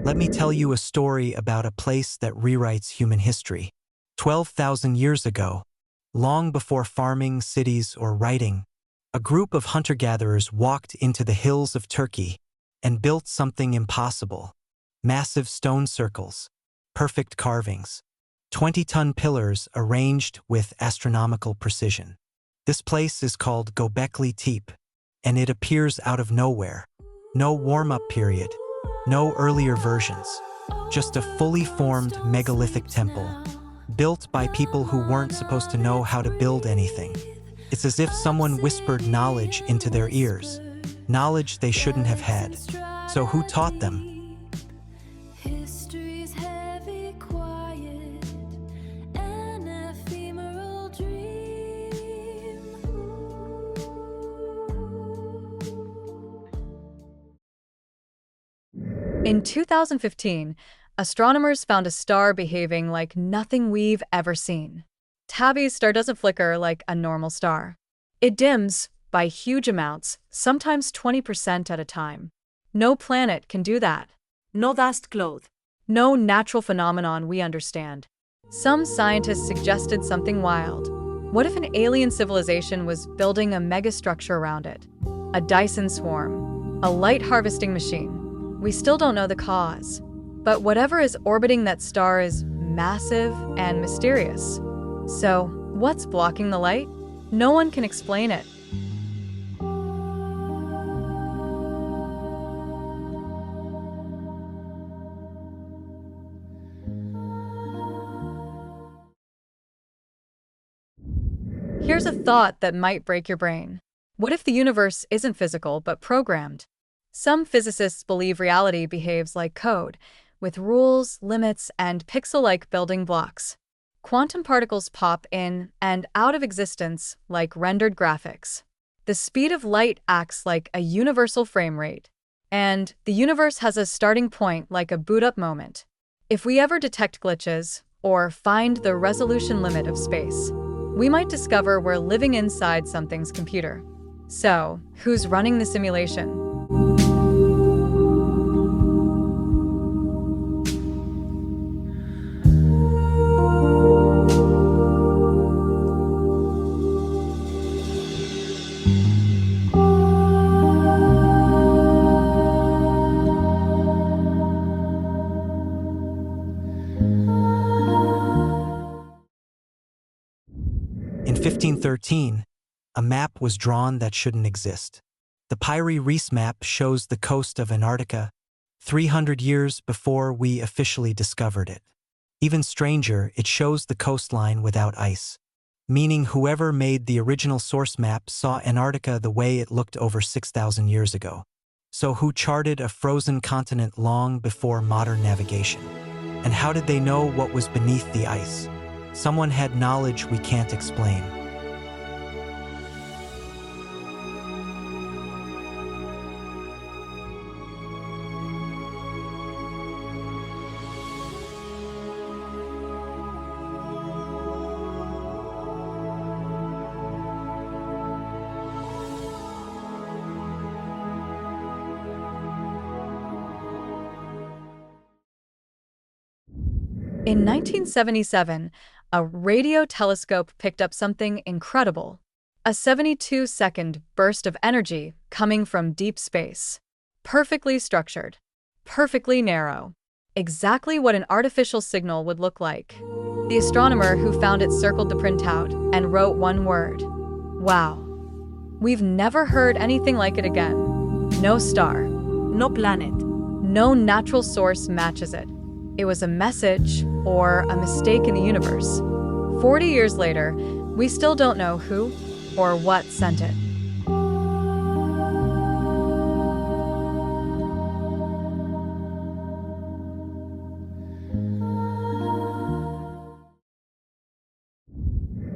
Let me tell you a story about a place that rewrites human history. 12,000 years ago, long before farming, cities, or writing, a group of hunter-gatherers walked into the hills of Turkey and built something impossible. Massive stone circles, perfect carvings, 20-ton pillars arranged with astronomical precision. This place is called Göbekli Tepe, and it appears out of nowhere. No warm-up period, no earlier versions, just a fully formed megalithic temple, built by people who weren't supposed to know how to build anything. It's as if someone whispered knowledge into their ears, knowledge they shouldn't have had. So who taught them? History's heavy, quiet, an ephemeral dream. In 2015, astronomers found a star behaving like nothing we've ever seen. Tabby's star doesn't flicker like a normal star. It dims by huge amounts, sometimes 20% at a time. No planet can do that. No dust cloud. No natural phenomenon we understand. Some scientists suggested something wild. What if an alien civilization was building a megastructure around it? A Dyson swarm, a light harvesting machine. We still don't know the cause. But whatever is orbiting that star is massive and mysterious. So, what's blocking the light? No one can explain it. Here's a thought that might break your brain. What if the universe isn't physical but programmed? Some physicists believe reality behaves like code, with rules, limits, and pixel-like building blocks. Quantum particles pop in and out of existence like rendered graphics. The speed of light acts like a universal frame rate, and the universe has a starting point like a boot-up moment. If we ever detect glitches or find the resolution limit of space, we might discover we're living inside something's computer. So, who's running the simulation? In 1513, a map was drawn that shouldn't exist. The Piri-Reis map shows the coast of Antarctica 300 years before we officially discovered it. Even stranger, it shows the coastline without ice, meaning whoever made the original source map saw Antarctica the way it looked over 6,000 years ago. So who charted a frozen continent long before modern navigation? And how did they know what was beneath the ice? Someone had knowledge we can't explain. In 1977, a radio telescope picked up something incredible. A 72-second burst of energy coming from deep space. Perfectly structured. Perfectly narrow. Exactly what an artificial signal would look like. The astronomer who found it circled the printout and wrote one word. Wow. We've never heard anything like it again. No star. No planet. No natural source matches it. It was a message or a mistake in the universe. 40 years later, we still don't know who or what sent it.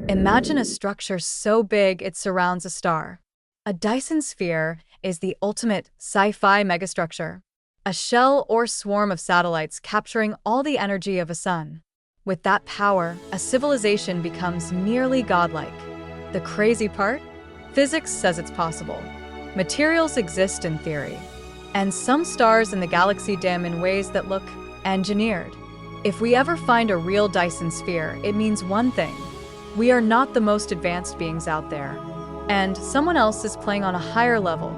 Imagine a structure so big it surrounds a star. A Dyson sphere is the ultimate sci-fi megastructure. A shell or swarm of satellites capturing all the energy of a sun. With that power, a civilization becomes nearly godlike. The crazy part? Physics says it's possible. Materials exist in theory. And some stars in the galaxy dim in ways that look engineered. If we ever find a real Dyson sphere, it means one thing. We are not the most advanced beings out there. And someone else is playing on a higher level,